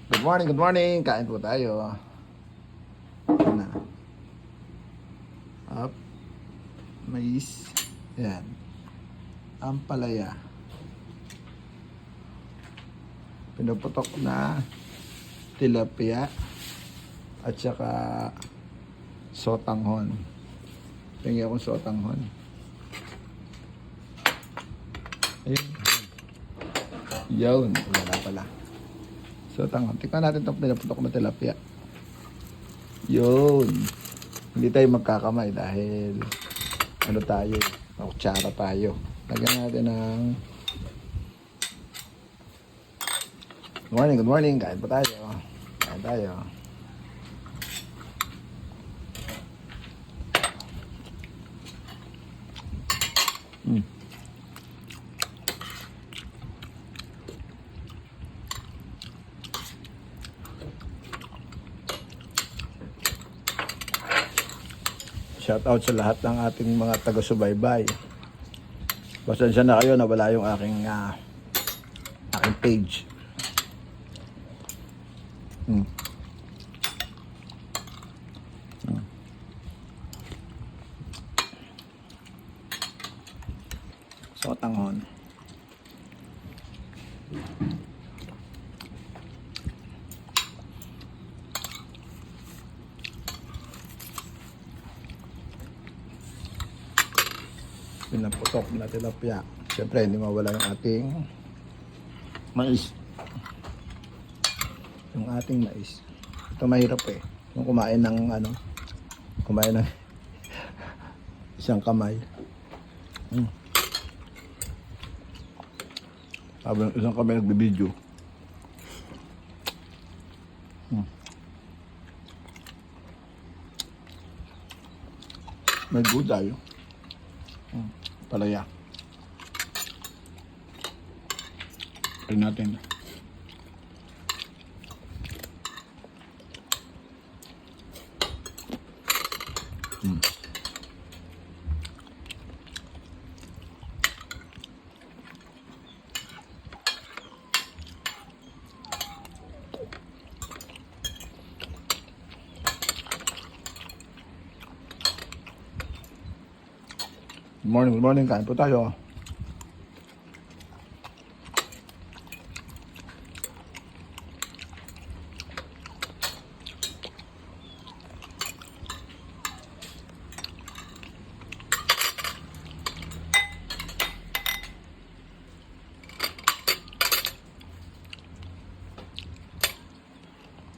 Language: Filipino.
Good morning, good morning. Kain po tayo. Ito na. Up. Mais. Yan. Ampalaya. Pinuputok na tilapia at saka sotanghon. Tingin akong sotanghon. Ayun. Yun. Wala pala. Sotanghon. Tingnan natin itong pinuputok na tilapia. Yun. Hindi tayo magkakamay dahil ano tayo, kutsara tayo. Lagyan natin ng good morning. Kain pa tayo. Kain tayo. Shout out sa lahat ng ating mga taga-subaybay. Pasensya na kayo na wala yung aking page. Sotanghon. Pinaputok na tilapia. Siyempre, hindi mawala yung ating mais. Yung ating mais. Ito mahirap eh. Yung kumain ng isang kamay. Habang isang kamay nagbibideo. May gulay. Palaya. Rin natin. Good morning, kain po tayo.